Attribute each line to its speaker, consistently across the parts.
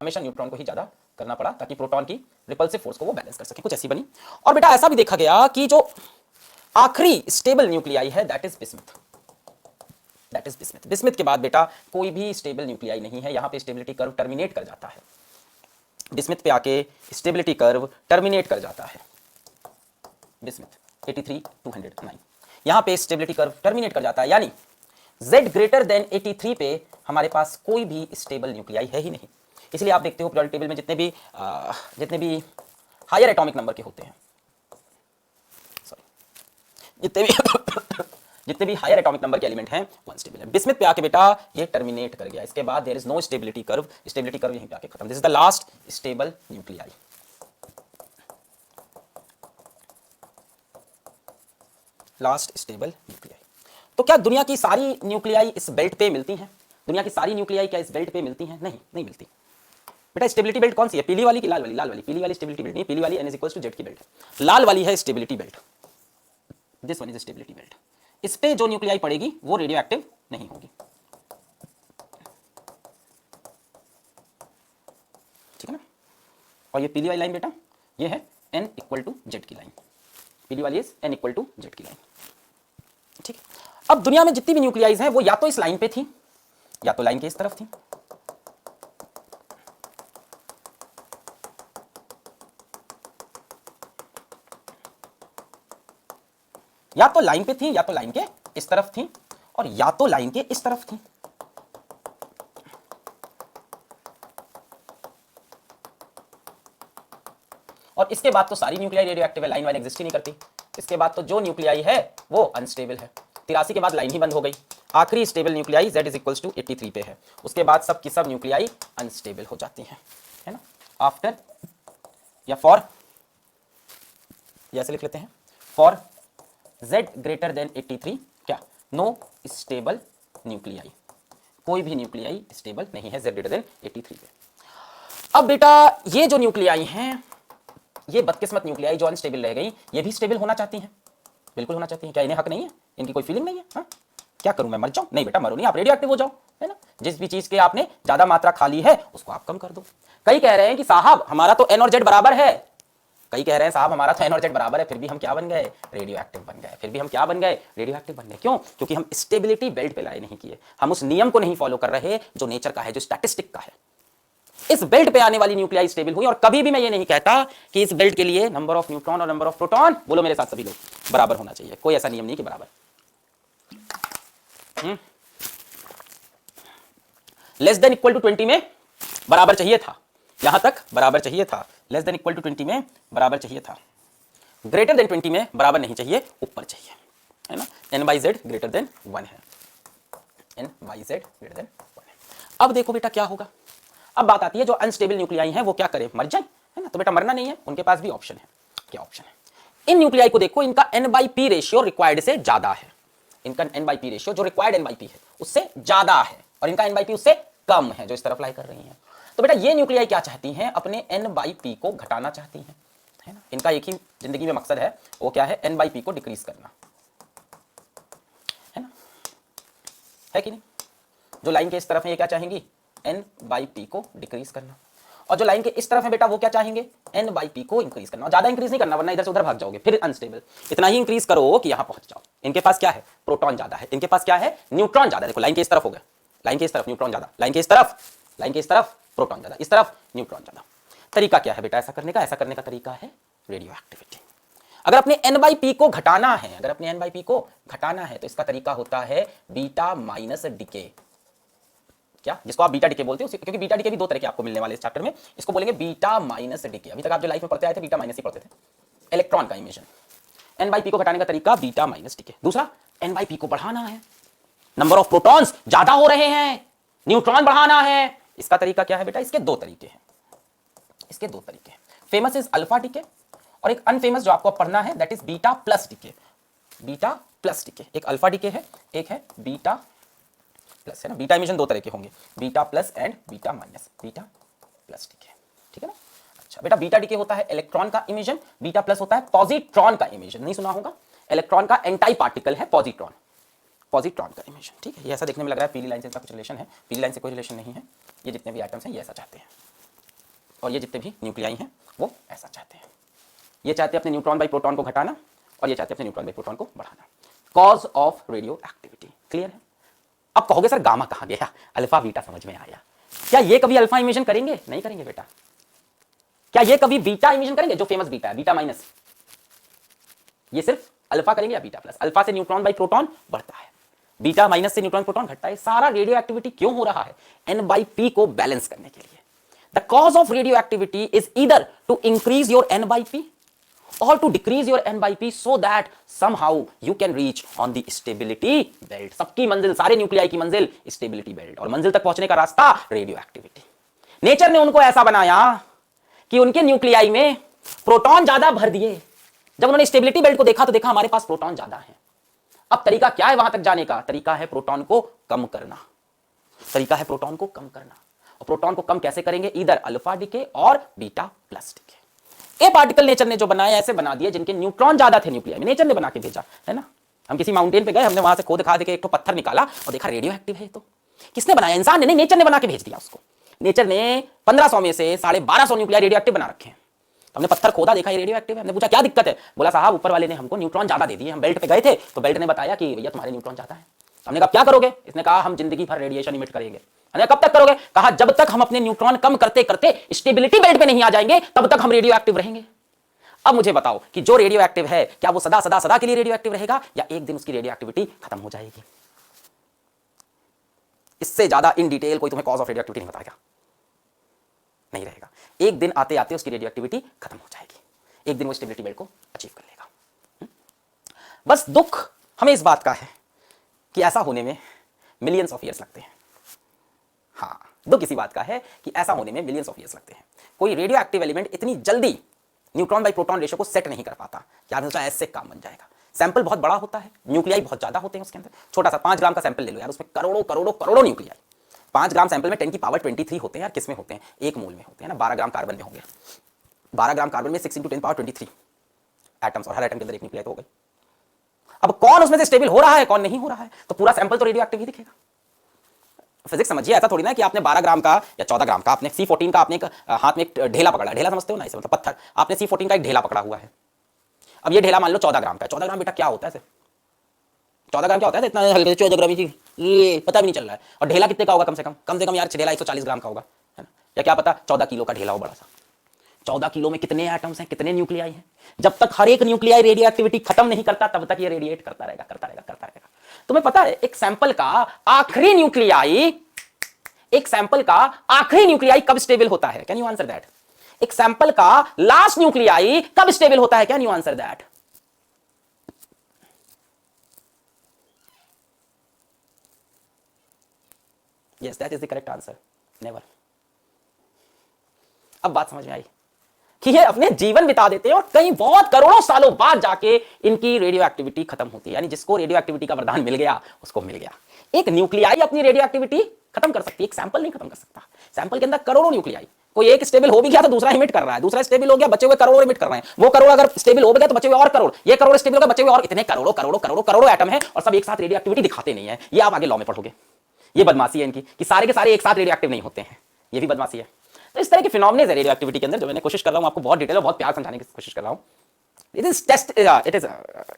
Speaker 1: हमेशा न्यूट्रॉन को ही ज्यादा करना पड़ा ताकि प्रोटॉन की रिपल्सिव फोर्स को वो बैलेंस कर सके, कुछ ऐसी बनी। और बेटा ऐसा भी देखा गया कि जो आखिरी स्टेबल न्यूक्लियाई है that is bismuth, that is bismuth. Bismuth के बाद बेटा कोई भी स्टेबल न्यूक्लियाई नहीं है, यहां पे स्टेबिलिटी कर्व टर्मिनेट कर जाता है, बिस्मथ पे आके स्टेबिलिटी कर्व टर्मिनेट कर जाता है। बिस्मथ 83 209 यहां पे स्टेबिलिटी कर्व टर्मिनेट कर जाता है, यानी Z ग्रेटर देन 83 पे हमारे पास कोई भी स्टेबल न्यूक्लियाई है ही नहीं। इसलिए आप देखते हो पीरियोडिक टेबल में जितने भी हायर एटॉमिक नंबर के होते हैं, सॉरी जितने भी हायर एटॉमिक नंबर के एलिमेंट हैं वो अनस्टेबल है। बिस्मथ पे आके बेटा ये टर्मिनेट कर गया, इसके बाद there is no stability curve, stability curve यहीं पे आके खत्म। This is the last stable nuclei. Last stable nuclei. तो क्या दुनिया की सारी न्यूक्लियाई इस बेल्ट पे मिलती हैं? दुनिया की सारी न्यूक्लियाई क्या इस बेल्ट पे मिलती हैं? नहीं, नहीं मिलती। बेटा स्टेबिलिटी बेल्ट कौन सी है? पीली वाली की लाल वाली? लाल वाली। पीली वाली स्टेबिलिटी बेल्ट नहीं, पीली वाली N=Z की बेल्ट है, लाल वाली है stability belt. This one is stability belt. इस पे जो न्यूक्लियाई पड़ेगी वो रेडियो एक्टिव नहीं होगी, ठीक है ना। और ये पीली वाली लाइन बेटा ये है N=Z की लाइन, पीली वाली इज N=Z की लाइन, ठीक है। अब दुनिया में जितनी भी न्यूक्लियाइज हैं वो या तो इस लाइन पे थी या तो लाइन के इस तरफ थी। या तो लाइन पे थी या तो लाइन के इस तरफ थी और या तो लाइन के इस तरफ थी। और इसके बाद तो सारी न्यूक्लियाई रेडियो एक्टिव है, लाइन वाइन एग्जिस्ट ही नहीं करती। इसके बाद तो जो न्यूक्लियाई है वो अनस्टेबल है। 83 के बाद लाइन ही बंद हो गई। आखिरी स्टेबल न्यूक्लियाई Z=83 पे है, उसके बाद सब की सब न्यूक्लियाई अनस्टेबल हो जाती हैं, है ना। आफ्टर या फॉर, ऐसे लिख लेते हैं, फॉर Z ग्रेटर देन 83 क्या? नो स्टेबल न्यूक्लियाई, कोई भी न्यूक्लियाई स्टेबल नहीं है Z ग्रेटर देन 83 पे। अब बेटा ये जो न्यूक्लियाई हैं, ये बदकिस्मत न्यूक्लियाई जो अनस्टेबल रह गई, ये भी स्टेबल होना चाहती हैं, बिल्कुल होना चाहती हैं। क्या इन्हें हक नहीं है? इनकी कोई फीलिंग नहीं है? हाँ, क्या करूं मैं, मर जाऊं? नहीं बेटा मरो नहीं, आप रेडियो एक्टिव हो जाओ, है ना। जिस भी चीज के आपने ज्यादा मात्रा खा ली है उसको आप कम कर दो। कई कह रहे हैं कि साहब हमारा तो N और Z बराबर है, कई कह रहे हैं साहब हमारा तो N और Z बराबर है, फिर भी हम क्या बन गए? रेडियो एक्टिव बन गए। फिर भी हम क्या बन गए? रेडियो एक्टिव बन गए। क्यों? क्योंकि हम स्टेबिलिटी बेल्ट पे लाए नहीं किए, हम उस नियम को नहीं फॉलो कर रहे जो नेचर का है, जो स्टैटिस्टिक का है। इस बेल्ट पे आने वाली न्यूक्लियाई स्टेबल हुई। और कभी भी मैं ये नहीं कहता कि इस बेल्ट के लिए नंबर ऑफ न्यूट्रॉन और नंबर ऑफ प्रोटॉन, बोलो मेरे साथ सभी लोग, बराबर होना चाहिए। कोई ऐसा नियम नहीं कि बराबर। लेस देन इक्वल टू 20 में बराबर चाहिए था, यहां तक बराबर चाहिए था। लेस देन इक्वल टू 20 में बराबर चाहिए था, ग्रेटर देन 20 में बराबर नहीं चाहिए, ऊपर चाहिए, है ना। N/Z ग्रेटर देन 1 है, N/Z ग्रेटर देन 1 है। अब देखो बेटा क्या होगा। अब बात आती है जो अनस्टेबल न्यूक्लियाई हैं वो क्या करें? मर जाए, है ना। तो बेटा मरना नहीं है, उनके पास भी ऑप्शन है। क्या ऑप्शन है? इन न्यूक्लियाई को देखो, इनका N/P रेशियो रिक्वायर्ड से ज्यादा है। इनका N/P रेशियो जो रिक्वायर्ड N/P है उससे ज्यादा है और इनका N/P उससे कम है, जो इस तरफ लाई कर रही हैं। तो बेटा ये न्यूक्लियाई क्या चाहती हैं? अपने N/P को घटाना चाहती हैं, है ना। इनका एक ही जिंदगी में मकसद है, वो क्या है? N/P को डिक्रीज करना, है ना, है कि नहीं। जो लाइन के इस तरफ है ये क्या चाहेंगी? N/P को डिक्रीज करना। और जो लाइन के इस तरफ है बेटा वो क्या चाहेंगे? N/P को इंक्रीज करना। ज्यादा इंक्रीज नहीं करना वरना इधर से उधर भाग जाओगे, फिर अनस्टेबल। इतना ही इंक्रीज करो कि यहां पहुंच जाओ। इनके पास क्या है? प्रोटॉन ज्यादा है, इनके पास क्या है? न्यूट्रॉन ज्यादा। देखो लाइन के इस तरफ हो गया, लाइन के इस तरफ न्यूट्रॉन ज्यादा, लाइन के इस तरफ प्रोटॉन ज्यादा, इस तरफ न्यूट्रॉन ज्यादा। तरीका क्या है बेटा ऐसा करने का? ऐसा करने का तरीका है रेडियो एक्टिविटी। अगर अपने N/P को घटाना है, अगर अपने N/P को घटाना है तो इसका तरीका होता है बीटा माइनस डिके। क्या? जिसको आप बीटा डिके बोलते हो, क्योंकि बीटा डिके भी दो तरह के आपको मिलने वाले इस चैप्टर में। इसको बोलेंगे बीटा माइनस डिके। अभी तक आप जो लाइफ में पढ़ते आए थे बीटा माइनस ही पढ़ते थे, इलेक्ट्रॉन का इमिशन। N/P को घटाने का तरीका बीटा माइनस डिके। दूसरा N/P को बढ़ाना है, नंबर ऑफ प्रोटॉन्स ज्यादा हो रहे हैं, न्यूट्रॉन बढ़ाना है। इसका तरीका क्या है बेटा? इसके दो तरीके हैं, इसके दो तरीके हैं। फेमस इज अल्फा डिके और एक अनफेमस जो आपको पढ़ना है that is beta plus decay. Beta plus decay, एक अल्फा डिके है, एक है बीटा प्लस, है ना। बीटा इमिशन दो तरह के होंगे, beta plus and beta minus. Beta plus decay, ठीक है ना। अच्छा बेटा बीटा डिके होता है इलेक्ट्रॉन का इमिशन, बीटा प्लस होता है पॉजिट्रॉन का इमिशन। नहीं सुना होगा? इलेक्ट्रॉन का एंटाई पार्टिकल है पॉजिट्रॉन, पॉजिट्रॉन का इमिशन, ठीक है। ये ऐसा देखने में लग रहा है पीली लाइन से इसका कुछ रिलेशन है, पीली लाइन से कोई रिलेशन नहीं है। ये जितने भी आइटम्स हैं ये ऐसा चाहते हैं, और ये जितने भी न्यूक्लियाई हैं वो ऐसा चाहते हैं। ये चाहते हैं अपने न्यूट्रॉन बाई प्रोटॉन को घटाना और ये चाहते हैं अपने न्यूट्रॉन बाई प्रोटॉन को बढ़ाना। Cause of radio activity clear है। अब कहोगे सर गामा कहां गया, अल्फा बीटा समझ में आया। क्या ये कभी अल्फा इमिशन करेंगे? नहीं करेंगे बेटा। क्या ये कभी बीटा इमिशन करेंगे? जो फेमस बीटा है, बीटा माइनस, ये सिर्फ अल्फा करेंगे या बीटा प्लस? अल्फा से न्यूट्रॉन बाई प्रोटॉन बढ़ता है, बीटा माइनस से न्यूट्रॉन प्रोटॉन घटता है। सारा रेडियो एक्टिविटी क्यों हो रहा है? एन बाई पी को बैलेंस करने के लिए। The cause of radioactivity is either to increase your N by P or to decrease your n by p so that somehow you can reach on the stability belt। सबकी मंजिल, सारे nuclei की मंजिल stability belt, और मंजिल तक पहुंचने का रास्ता रेडियो एक्टिविटी। नेचर ने उनको ऐसा बनाया कि उनके न्यूक्लियाई में प्रोटॉन ज्यादा भर दिए। जब उन्होंने स्टेबिलिटी बेल्ट को देखा तो देखा हमारे पास प्रोटॉन ज्यादा है। अब तरीका क्या है वहां तक जाने का? तरीका है प्रोटॉन को कम करना। तरीका है प्रोटॉन को कम करना। और प्रोटॉन को कम कैसे करेंगे? इधर अल्फा डिके और बीटा प्लस डिके। ये पार्टिकल नेचर ने जो बनाया ऐसे बना दिए जिनके न्यूट्रॉन ज्यादा थे न्यूक्लियाई में, नेचर ने बना के भेजा है ना। हम किसी माउंटेन पे गए, हमने वहां से खोद खा के एक तो पत्थर निकाला और देखा रेडियो एक्टिव है। तो किसने बनाया? इंसान ने नहीं, नेचर ने बना के भेज दिया उसको। नेचर ने 1500 में से 1250 न्यूक्लियाई रेडियो एक्टिव बना रखे हैं। हमने पत्थर खोदा, देखा ये रेडियो एक्टिव है। हमने पूछा क्या दिक्कत है? बोला साहब ऊपर वाले ने हमको न्यूट्रॉन ज्यादा दे दिए। हम बेल्ट पे गए थे तो बेल्ट ने बताया कि भैया तुम्हारे न्यूट्रॉन ज्यादा है। हमने कहा क्या करोगे? इसने कहा हम जिंदगी भर रेडिएशन इमिट करेंगे। हमने कब तक करोगे? कहा जब तक हम अपने न्यूट्रॉन कम करते करते स्टेबिलिटी बेल्ट पे नहीं आ जाएंगे तब तक हम रेडियो एक्टिव रहेंगे। अब मुझे बताओ कि जो रेडियो एक्टिव है क्या वो सदा सदा सदा के लिए रेडियो एक्टिव रहेगा या एक दिन उसकी रेडियो एक्टिविटी खत्म हो जाएगी? इससे ज्यादा इन डिटेल कोई तुम्हें कॉज ऑफ रेडियो एक्टिविटी नहीं बताएगा। नहीं रहेगा। एक दिन आते आते उसकी रेडियो एक्टिविटी खत्म हो जाएगी। एक दिन वो स्टेबिलिटी बेल्ट को अचीव कर लेगा। बस दुख हमें इस बात का है कि ऐसा होने में मिलियंस ऑफ ईयर्स लगते हैं। हाँ, दुख इसी बात का है कि ऐसा होने में मिलियंस ऑफ ईयर्स लगते हैं। कोई रेडियो एक्टिव एलिमेंट इतनी जल्दी न्यूट्रॉन बाई प्रोटॉन रेशियो को सेट नहीं कर पाता। याद सोचा ऐसे काम बन जाएगा। सैंपल बहुत बड़ा होता है, न्यूक्लियाई बहुत ज्यादा होते हैं उसके अंदर। छोटा सा 5 ग्राम का सैंपल ले लो यार, उसमें करोड़ों करोड़ों करोड़ों न्यूक्लियाई। 5 ग्राम सैंपल में 10 की पावर 23 होते हैं यार। किस में होते हैं? एक मोल में होते हैं ना। 12 ग्राम कार्बन में होंगे। 12 ग्राम कार्बन में 6 × 10 पावर 23 एटम्स, और हर एटम के अंदर एक न्यूक्लियाई तो हो गई। अब कौन उसमें से स्टेबल हो रहा है कौन नहीं हो रहा है? तो पूरा सैंपल तो रेडियो एक्टिव ही दिखेगा। फिजिक्स समझिए, ऐसा थोड़ी ना कि आपने 12 ग्राम का या 14 ग्राम का, आपने C14 का आपने एक हाथ में एक ढेला पकड़ा। ढेला समझते हो ना? इसे मतलब पत्थर। आपने C14 का एक ढेला पकड़ा हुआ है। अब ये ढेला मान लो 14 ग्राम का है। 14 ग्राम बेटा क्या होता है? 14 ग्राम क्या होता है? इतना हल्के 14 ग्राम ही, ये पता भी नहीं चल रहा है। और ढेला कितने का होगा? कम से कम यार ढेला 140 ग्राम का होगा, है ना? या क्या पता 14 किलो का ढेला हो बड़ा सा। 14 किलो में कितने एटम्स हैं, कितने न्यूक्लियाई हैं? जब तक हर एक न्यूक्लियाई रेडियो एक्टिविटी खत्म नहीं करता तब तक ये रेडिएट करता रहेगा, करता रहेगा, करता रहेगा। तुम्हें पता है एक सैंपल का आखिरी न्यूक्लियाई कब स्टेबल होता है? Can you answer that? एक सैंपल का लास्ट न्यूक्लियाई कब स्टेबल होता है? Can you answer that? Yes, that is the correct answer, never. अब बात समझ में आई कि ये अपने जीवन बिता देते हैं और कई बहुत करोड़ों सालों बाद जाके इनकी रेडियो एक्टिविटी खत्म होती है। यानी जिसको रेडियो एक्टिविटी का वरदान मिल गया उसको मिल गया। एक न्यूक्लियाई अपनी रेडियो एक्टिविटी खत्म कर सकती है, एक सैंपल नहीं खत्म कर सकता। सैंपल के अंदर करोड़ों न्यूक्लियाई, कोई एक स्टेबल हो भी गया तो दूसरा इमिट कर रहा है, दूसरा स्टेबल हो गया बचे हुए करोड़ों इमिट कर रहे हैं, वो करोड़ अगर स्टेबल हो गया तो बचे हुए और करोड़, ये करोड़ स्टेबल हो गया बचे हुए और इतने करोड़ों करोड़ों करोड़ों करोड़ों एटम है और सब एक साथ रेडियो एक्टिविटी दिखाते नहीं है। ये आप आगे लॉ में पढ़ोगे। ये बदमाशी है इनकी कि सारे के सारे एक साथ रेडियो एक्टिव नहीं होते हैं। ये भी बदमाशी है। तो इस तरह के फिनोमेना है रेडियो एक्टिविटी के अंदर, जो मैंने कोशिश कर रहा हूं आपको बहुत डिटेल और बहुत प्यार समझाने की कोशिश कर रहा हूं। It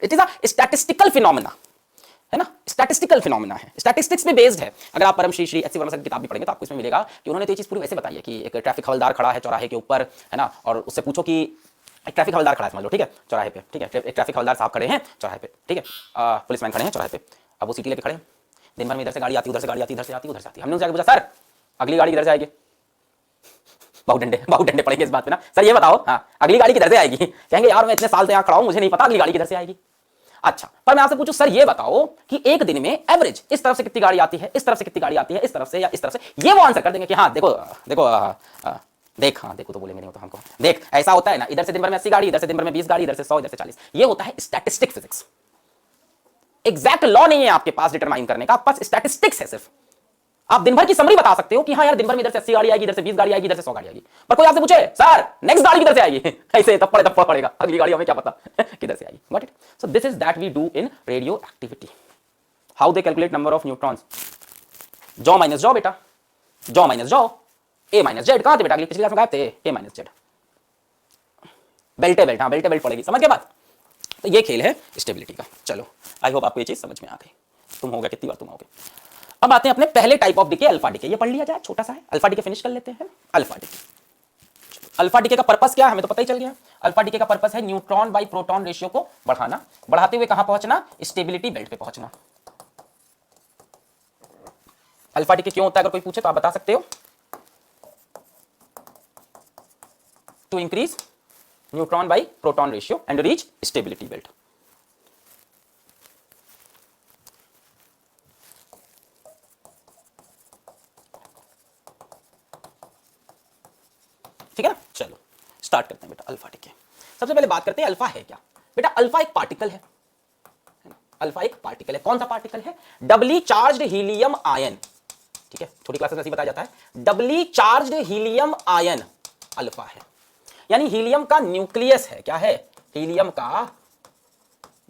Speaker 1: is a statistical phenomena, है ना? स्टैटिस्टिकल फिनोमेना है, स्टैटिस्टिक्स में बेस्ड है। अगर आप परम Shri H C Verma sir की किताब भी पढ़ेंगे तो आपको इसमें मिलेगा कि उन्होंने तो ये चीज पूरी वैसे बताई है कि एक ट्रैफिक हवलदार खड़ा है चौराहे के ऊपर, है ना, और उससे पूछो कि एक ट्रैफिक हवलदार खड़ा है समझ लो, ठीक है, चौराहे पे, ठीक है, एक ट्रैफिक हवलदार साहब खड़े हैं चौराहे पे, ठीक है, पुलिसमैन खड़े हैं चौराहे पे। अब वो सीटी लेके खड़े हैं, दिन भर में इधर से गाड़ी आती, उधर से गाड़ी आती, इधर से आती, उधर से आती। हमने उनसे आगे पूछा सर अगली गाड़ी किधर से आएगी? बहुत डंडे पड़ेंगे इस बात पे ना। सर ये बताओ, हाँ अगली गाड़ी किधर से आएगी? कहेंगे यार मैं इतने साल से यहाँ खड़ा हूं, मुझे नहीं पता अगली गाड़ी किधर से आएगी। अच्छा, पर मैं आपसे पूछूं सर ये बताओ कि एक दिन में एवरेज इस तरफ से कितनी गाड़ी आती है, इस तरफ से कितनी गाड़ी आती है, इस तरफ से या इस तरफ से? ये वो आंसर कर देंगे कि हाँ देखो देखो देख, हाँ देखो तो बोलेंगे नहीं तो हमको देख ऐसा होता है ना, इधर से दिन भर में 80 गाड़ी, इधर से दिन भर में 20 गाड़ी, इधर से 100, इधर से 40। ये होता है स्टैटिस्टिक फिजिक्स। एग्जैक्ट लॉ नहीं है आपके पास डिटरमाइन करने का, आपके पास स्टैटिस्टिक्स है सिर्फ। आप दिन भर की समरी बता सकते हो कि हाँ यार दिन भर में इधर से 80 गाड़ी आएगी, इधर से 20 गाड़ी आएगी, इधर से 100 गाड़ी आएगी। पर कोई आपसे पूछे सर नेक्स्ट गाड़ी किधर से आएगी, ऐसे तब पड़ेगा अगली गाड़ी हमें क्या पता किधर से आएगी। Got it? So this is that we do in radioactivity. How they calculate number of neutrons? जॉ माइनस जॉ बेटा, जॉ माइनस जॉ, ए माइनस जेड। कहां थे बेटा, पिछली क्लास में गायब थे, ए माइनस जेड। बेल्ट है बेल्ट, हाँ बेल्ट है बेल्ट पड़ेगी, समझ के बाद। तो ये खेल है स्टेबिलिटी का। चलो आई होप आपको ये चीज समझ में आ गई। तुम होगा कितनी बार तुम आओगे। अब आते हैं अपने पहले type of decay, alpha decay. ये पढ़ लिया जाए, छोटा सा है। अल्फा डीके फिनिश कर लेते हैं। अल्फा डीके, अल्फा डीके का पर्पस क्या है हमें तो पता ही चल गया। अल्फा डीके का पर्पस है न्यूट्रॉन बाई प्रोटॉन रेशियो को बढ़ाना, बढ़ाते हुए कहां पहुंचना, स्टेबिलिटी बेल्ट पे पहुंचना। अल्फा डीके क्यों होता है अगर कोई पूछे तो आप बता सकते हो, to increase neutron by proton ratio and reach stability belt. ठीक है ना, चलो स्टार्ट करते हैं बेटा अल्फा डीके। सबसे पहले बात करते हैं अल्फा है क्या। बेटा अल्फा एक पार्टिकल है, अल्फा एक पार्टिकल है। कौन सा पार्टिकल है, डबली चार्ज्ड हीलियम आयन। ठीक है, छोटी क्लासेस में ऐसे बताया जाता है, डबली चार्ज्ड हीलियम आयन अल्फा है। यानी हीलियम का न्यूक्लियस है, क्या है, हीलियम का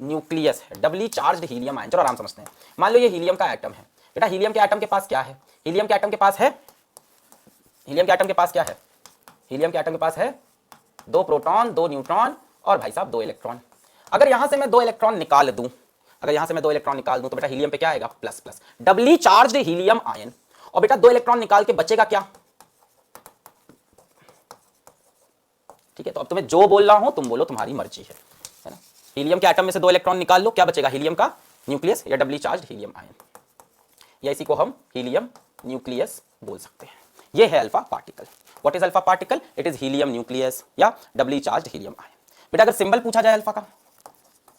Speaker 1: न्यूक्लियस है, डबली चार्ज्ड हीलियम आयन। चलो आराम समझते हैं। मान लो ये हीलियम का एटम है। बेटा हीलियम के एटम के पास क्या है, हीलियम के एटम के पास है, हीलियम के एटम के पास क्या है, हीलियम के एटम के पास है 2 प्रोटॉन 2 न्यूट्रॉन और भाई साहब 2 इलेक्ट्रॉन। अगर यहां से मैं 2 इलेक्ट्रॉन निकाल दूं, अगर यहां से मैं 2 इलेक्ट्रॉन निकाल दूं तो बेटा हीलियम पे क्या आएगा, plus plus, doubly charged helium ion. और बेटा 2 इलेक्ट्रॉन निकाल के बचेगा क्या, ठीक है। तो अब तुम्हें जो बोल रहा हूं तुम बोलो, तुम्हारी मर्जी है ना। हीलियम के एटम में से 2 इलेक्ट्रॉन निकाल लो, क्या बचेगा, हीलियम का न्यूक्लियस या डबली चार्ज्ड हीलियम आयन, या इसी को हम हीलियम न्यूक्लियस बोल सकते हैं। ये है alpha particle. What is alpha particle, it is helium nucleus या डबली चार्ज्ड हीलियम आयन। बेटा अगर सिंबल पूछा जाए अल्फा का,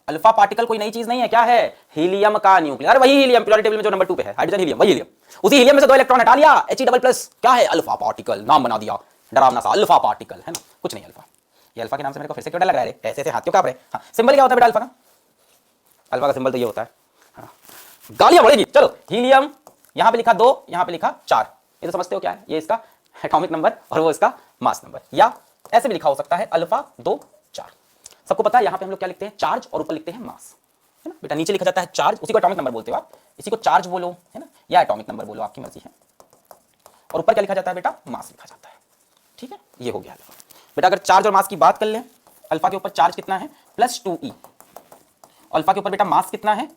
Speaker 1: अल्फा पार्टिकल कोई नई चीज नहीं है, क्या है, हीलियम का न्यूक्लियस। अरे वही हीलियम पीरियोडिक टेबल में जो नंबर 2 पे है, हाइड्रोजन हीलियम, वही हीलियम। उसी हीलियम में से 2 इलेक्ट्रॉन हटा लिया, He डबल प्लस, क्या है, अल्फा पार्टिकल। नाम बना दिया डरावना सा, अल्फा पार्टिकल, है ना, कुछ नहीं अल्फा। ये अल्फा के नाम से मेरे को फिर से क्यों डर लग रहा है, ऐसे ऐसे हाथ क्यों कांप रहे। हाँ, सिंबल क्या होता है बेटा अल्फा का, अल्फा का सिंबल तो ये होता है। हाँ, गालियां बढ़ेगी। चलो हीलियम यहां पे लिखा 2, यहां पे लिखा 4, ये तो समझते हो क्या है, ये इसका एटॉमिक नंबर और वो इसका मास नंबर, या ऐसे भी लिखा हो सकता है अल्फा 2 4। सबको पता है यहां पे हम लोग क्या लिखते हैं, चार्ज, और ऊपर लिखते हैं मास, है ना। बेटा नीचे लिखा जाता है चार्ज, उसी को एटॉमिक नंबर बोलते हो आप, इसी को चार्ज बोलो, है ना, या एटॉमिक नंबर बोलो, आपकी मर्जी है। और ऊपर क्या लिखा जाता है बेटा, मास लिखा जाता है। ठीक है, ये हो गया अल्फा। बेटा अगर चार्ज और मास की बात कर लें, अल्फा के ऊपर चार्ज कितना है, +2e। अल्फा के ऊपर बेटा मास कितना है,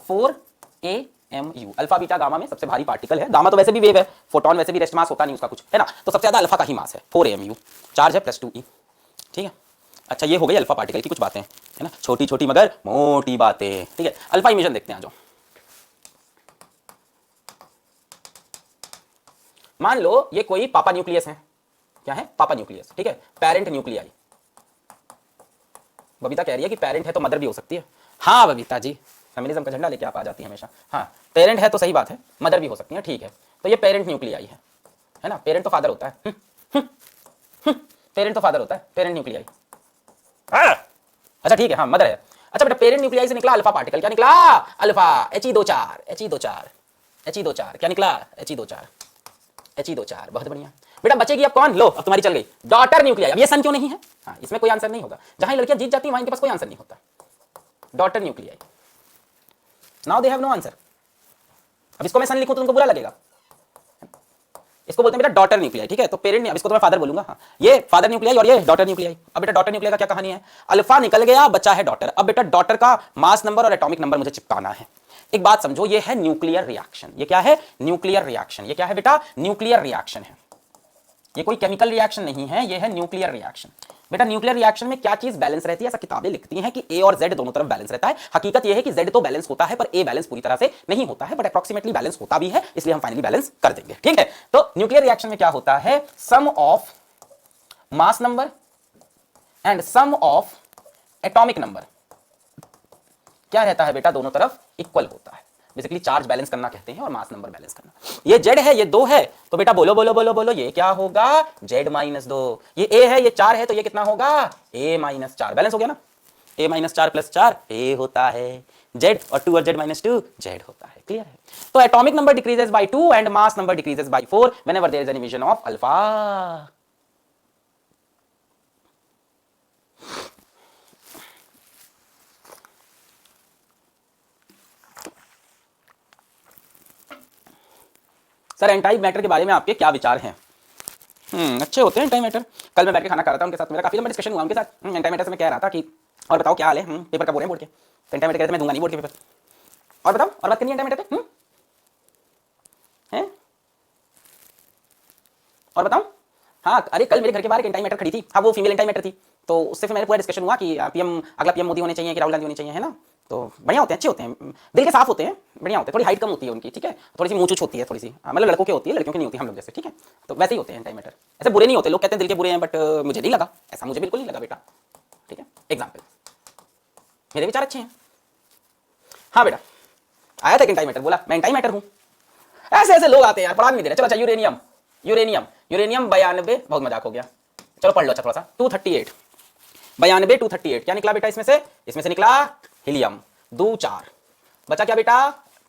Speaker 1: 4amu। अल्फा बीटा गामा में सबसे भारी पार्टिकल है। गामा तो वैसे भी वेव है, फोटोन वैसे भी रेस्ट मास होता नहीं उसका कुछ, है ना। तो सबसे ज्यादा अल्फा का ही मास है, 4amu। चार्ज है +2e। ठीक है, अच्छा ये हो गई अल्फा पार्टिकल की कुछ बातें, है ना, छोटी छोटी मगर मोटी बातें। ठीक है, अल्फा इमिशन देखते हैं। जो मान लो ये कोई पापा न्यूक्लियस है, क्या है, पापा न्यूक्लियस। ठीक है, पेरेंट न्यूक्लियाई। बबीता कह रही है कि पेरेंट है तो मदर भी हो सकती है। हाँ बबीता जी, फेमिनिज्म का झंडा लेके आप आ जाती है हमेशा। हाँ, पेरेंट है तो सही बात है, मदर भी हो सकती है, ठीक है। तो ये पेरेंट न्यूक्लियाई है ना, पेरेंट तो फादर होता है, पेरेंट तो फादर होता है, पेरेंट न्यूक्लियाई। अच्छा ठीक है, हाँ मदर है। अच्छा बेटा पेरेंट न्यूक्लियाई से निकला अल्फा पार्टिकल, क्या निकला, अल्फा, He24, He24, क्या निकला, He24, बहुत बढ़िया। बेटा बचेगी अब कौन, लो अब तुम्हारी चल गई, डॉटर न्यूक्लियाई। अब ये सन क्यों नहीं है, हाँ इसमें कोई आंसर नहीं होगा। जहां लड़कियां जीत जाती है वहां इनके पास कोई आंसर नहीं होता, daughter nuclei. Now they have no answer. अब इसको मैं सन लिखूं तो तुमको बुरा लगेगा, इसको बोलते हैं बेटा डॉटर न्यूक्लियाई। ठीक है, तो पेरेंट नहीं, अब इसको तो मैं फादर बोलूंगा। हाँ, ये फादर न्यूक्लियाई और ये डॉटर न्यूक्लियाई। अब बेटा डॉटर न्यूक्लियाई का क्या कहानी है, अल्फा निकल गया, बचा है डॉटर। अब बेटा डॉटर का मास नंबर और एटॉमिक नंबर मुझे चिपकाना है। एक बात समझो, ये है न्यूक्लियर रिएक्शन। ये क्या है, न्यूक्लियर रिएक्शन। ये क्या है बेटा, न्यूक्लियर रिएक्शन है। ये कोई केमिकल रिएक्शन नहीं है, ये है न्यूक्लियर रिएक्शन। बेटा न्यूक्लियर रिएक्शन में क्या चीज बैलेंस रहती है, ऐसा किताबें लिखती हैं कि ए और जेड दोनों तरफ बैलेंस रहता है। हकीकत यह है कि जेड तो बैलेंस होता है पर ए बैलेंस पूरी तरह से नहीं होता है, बट अप्रॉक्सीमेटली बैलेंस होता भी है, इसलिए हम फाइनली बैलेंस कर देंगे। ठीक है, तो न्यूक्लियर रिएक्शन में क्या होता है, sum of mass number and sum of atomic number क्या रहता है बेटा, दोनों तरफ इक्वल होता है। बेसिकली चार्ज बैलेंस करना कहते हैं और मास नंबर बैलेंस करना। ये जेड है, ये 2 है, तो बेटा बोलो बोलो बोलो बोलो, ये क्या होगा, Z-2। ये ए है, ये 4 है, तो ये कितना होगा, A-4। बैलेंस हो गया ना, A-4 + 4 A होता है, Z और 2 और Z-2 Z होता है। क्लियर है। तो atomic number decreases by 2 and mass number decreases by 4 whenever there is an emission of alpha. Sir antimatter के बारे में आपके क्या विचार हैं। अच्छे होते हैं एंटीमीटर। कल मैं बैठ के खाना खा रहा था उनके साथ, मेरा काफी लंबा डिस्कशन हुआ उनके साथ। एंटीमीटर से मैं कह रहा था कि और बताओ क्या हाल है, पेपर कब हो रहे हैं बोर्ड के। तो एंटीमीटर कहते मैं दूंगा नहीं बोर्ड के पेपर। और बताओ, और बात करनी है एंटीमीटर पे हैं? और बताओ। हाँ, अरे कल मेरे घर के बाहर एक एंटीमीटर खड़ी थी। हाँ, वो फीमेल एंटीमीटर थी। तो उससे फिर मेरे पूरा डिस्कशन हुआ कि पीएम, अगला पीएम मोदी होने चाहिए कि राहुल गांधी होने चाहिए, है ना। तो बढ़िया होते हैं, अच्छे होते हैं, दिल के साफ होते हैं, बढ़िया होते हैं। थोड़ी हाइट कम होती है उनकी, ठीक है, थोड़ी सी मूंछ होती है, थोड़ी सी, मतलब लड़कों की होती है, लड़कियों की नहीं होती हम लोग जैसे, ठीक है। तो वैसे ही होते हैं एंटीमीटर, ऐसे बुरे नहीं होते। लोग कहते हैं दिल के बुरे हैं, बट मुझे नहीं लगा ऐसा, मुझे बिल्कुल नहीं लगा बेटा, ठीक है। एग्जाम्पल, मेरे विचार अच्छे हैं। हाँ बेटा, आया था एंटीमीटर, बोला मैं एंटीमीटर हूँ। ऐसे ऐसे लोग आते हैं यार, पढ़ा नहीं दे रहे। चलो अच्छा, यूरेनियम, यूरेनियम, यूरेनियम 92, बहुत मजाक हो गया, चलो पढ़ लो अच्छा थोड़ा सा। 238, 92 238, क्या निकला बेटा इसमें से निकला हीलियम, 2 4, बचा क्या बेटा,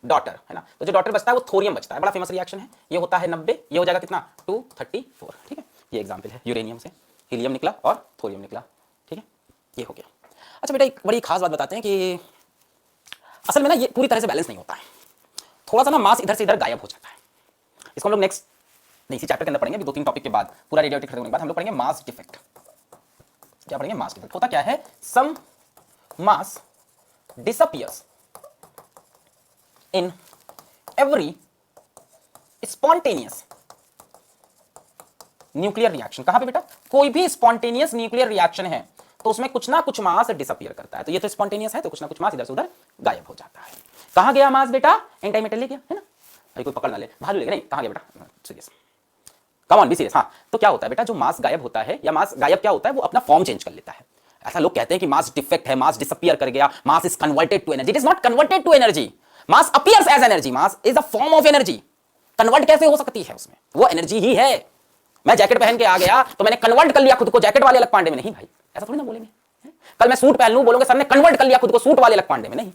Speaker 1: डॉटर, है ना। तो जो डॉटर बचता है वो थोरियम बचता है, बड़ा फेमस रिएक्शन है। ये होता है 90, ये हो जाएगा कितना, 234, ठीक है। ये एग्जाम्पल है, यूरेनियम से हीलियम निकला और थोरियम निकला, ठीक है, ये हो गया। अच्छा बेटा, एक बड़ी खास बात बताते हैं कि असल में ना ये पूरी तरह से बैलेंस नहीं होता है, थोड़ा सा ना मास इधर से इधर गायब हो जाता है। इसको हम लोग नेक्स्ट इसी चैप्टर के अंदर पढ़ेंगे, अभी 2-3 टॉपिक के बाद, पूरा रेडियोएक्टिव खत्म होने के बाद हम लोग पढ़ेंगे मास डिफेक्ट। क्या पढ़ेंगे, मास डिफेक्ट। होता क्या है, some mass disappears in every spontaneous nuclear reaction. कहां पे बेटा, कोई भी स्पॉन्टेनियस न्यूक्लियर रिएक्शन है तो उसमें कुछ ना कुछ मास डिसअपियर करता है। तो ये तो स्पॉन्टेनियस है, तो कुछ ना कुछ मास इधर से उधर गायब हो जाता है। कहां गया मास बेटा, एंटीमीटर ले गया, है ना। अरे कोई पकड़ ना ले, भालू ले गया, नहीं, कहां गया बेटा, serious, come on be serious. हाँ, तो क्या होता है बेटा, जो मास गायब होता है, या मास गायब क्या होता है, वो अपना फॉर्म चेंज कर लेता है। ऐसा लोग कहते हैं कि मास डिफेक्ट है, मास डिसअपियर कर गया, mass is converted to energy. It is not converted to energy, mass appears as energy, mass is a form of energy. Convert कैसे हो सकती है उसमें, वो एनर्जी ही है। मैं जैकेट पहन के आ गया तो मैंने कन्वर्ट कर लिया खुद को जैकेट वाले अलग पांडे में, नहीं भाई, ऐसा थोड़ी ना बोलेंगे। कल मैं सूट पहन लूं, बोलोगे सर ने कन्वर्ट कर लिया खुद को सूट वाले अलग पांडे में, नहीं,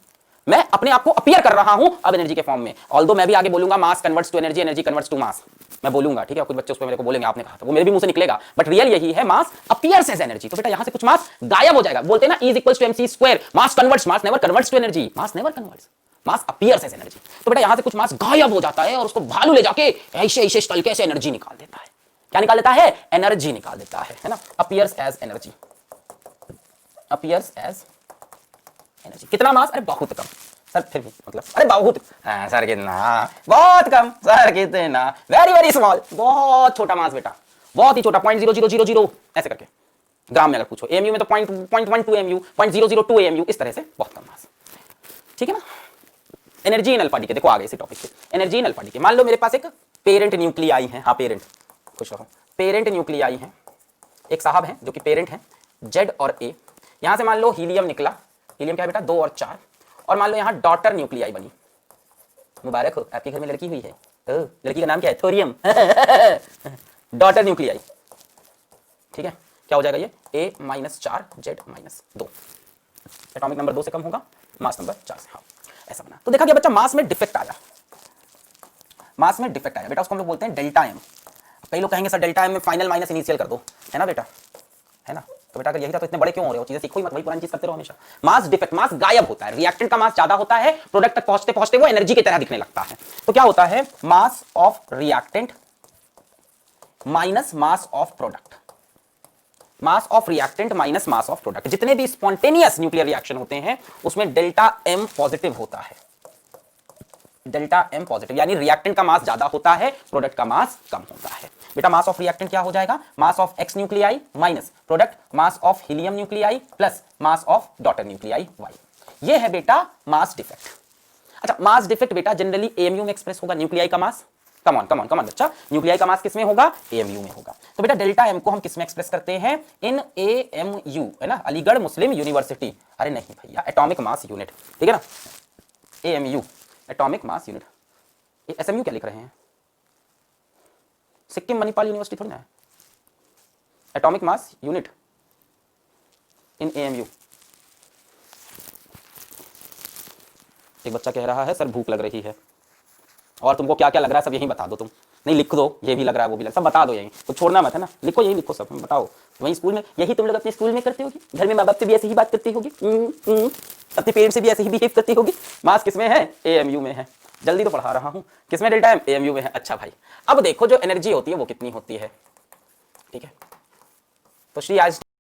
Speaker 1: मैं अपने आप को अपीयर कर रहा हूं अब एनर्जी के फॉर्म में। ऑल्दो मैं भी आगे बोलूंगा mass converts to energy, energy converts to mass, मैं बोलूंगा, ठीक है। कुछ बच्चे उस पर मेरे को बोलेंगे आपने कहा था, वो मेरे भी मुंह से निकलेगा, बट रियल यही है, मास अपीयर्स एज एनर्जी। तो बेटा यहां से कुछ मास गायब हो जाएगा, बोलते हैं ना E = mc², mass converts, mass never converts to energy, mass never converts, mass appears as energy. तो बेटा यहां से कुछ मास गायब हो जाता है और उसको भालू ले जाके ऐसे ऐसे तरीके से एनर्जी निकाल देता है। क्या निकाल देता है, एनर्जी निकाल देता है ना, appears as energy, appears as energy. कितना मास, अरे बहुत कम सर, फिर भी मतलब, अरे बहुत सर कितना, बहुत कम सर कितना, वेरी वेरी स्मॉल, बहुत छोटा मास बेटा, बहुत ही छोटा, 0.0000 ऐसे करके। ग्राम में अगर पूछो, एमयू में तो 0.12 एमयू, 0.002 एमयू, इस तरह से बहुत कम मास, ठीक है ना। एनर्जी इन अल्फा डी के, देखो आ गए इसी टॉपिक पे, एनर्जी इन अल्फा डी के। मान लो मेरे पास एक पेरेंट न्यूक्लियाई है, हाँ पेरेंट, खुश रहो, पेरेंट न्यूक्लियाई है, एक साहब हैं जो कि पेरेंट हैं, जेड और ए। यहां से मान लो हीलियम निकला, हीलियम क्या है बेटा, 2 और 4, और मान लो यहां डॉटर न्यूक्लियाई बनी। मुबारक हो, आपके घर में लड़की हुई है, लड़की का नाम क्या है, थोरियम, डॉटर न्यूक्लियाई, ठीक है। क्या हो जाएगा ये, A-4 Z-2, एटॉमिक नंबर 2 से कम होगा, मास नंबर 4 से, हाँ ऐसा बना। तो देखा गया बच्चा, मास में डिफेक्ट आया, मास में डिफेक्ट आया बेटा, उसको हम लोग बोलते हैं डेल्टा एम। कई लोग कहेंगे सर डेल्टा एम में फाइनल माइनस इनिशियल कर दो, है ना बेटा, है ना। तो बेटा अगर यही था तो इतने बड़े क्यों हो रहे हो, चीजें सीखो ही मत, वही पुरानी चीज करते रहो हमेशा। मास डिफेक्ट, मास गायब होता है, रिएक्टेंट का मास ज्यादा होता है, प्रोडक्ट तक पहुंचते पहुंचते वो एनर्जी की तरह दिखने लगता है। तो क्या होता है, mass of reactant minus mass of product, mass of reactant minus mass of product. जितने भी स्पॉन्टेनियस न्यूक्लियर रिएक्शन होते हैं उसमें डेल्टा एम पॉजिटिव होता है, डेल्टा एम पॉजिटिव, यानी रिएक्टेंट का मास ज्यादा होता है, प्रोडक्ट का मास कम होता है। बेटा मास ऑफ रिएक्टेंट क्या हो जाएगा, mass of X nuclei minus product mass of helium nuclei plus mass of daughter nuclei Y. ये है बेटा मास डिफेक्ट। अच्छा, मास डिफेक्ट बेटा जनरली एएमयू में एक्सप्रेस होगा, न्यूक्लियाई का मास, कम ऑन बच्चा, न्यूक्लियाई का मास किसमें होगा, एएमयू में होगा। तो बेटा डेल्टा एम को हम किसमें एक्सप्रेस करते हैं, इन एएमयू, है ना, अलीगढ़ मुस्लिम यूनिवर्सिटी, अरे नहीं भैया, एटॉमिक मास यूनिट, ठीक है ना, AMU atomic mass unit. SMU क्या लिख रहे हैं, सिक्किम मणिपाल यूनिवर्सिटी थोड़ी ना है, atomic mass unit in AMU. एक बच्चा कह रहा है सर भूख लग रही है, और तुमको क्या क्या लग रहा है सब यही बता दो, तुम नहीं लिख दो, ये भी लग रहा है वो भी लग, सब बता दो, यही कुछ छोड़ना मत, है ना, लिखो यही लिखो सब, बताओ। वहीं स्कूल में यही तुम लोग अपने स्कूल में करते होगी, घर में माँ बाप से भी ऐसे ही बात करती होगी, अपने पेरेंट्स से भी ऐसे ही बिहेव करती होगी। मास किसमें है, एएमयू में है। जल्दी तो पढ़ा रहा हूं, किसमें डेल्टा एम, एएमयू में है। अच्छा भाई, अब देखो जो एनर्जी होती है वो कितनी होती है, ठीक है, तो श्री आज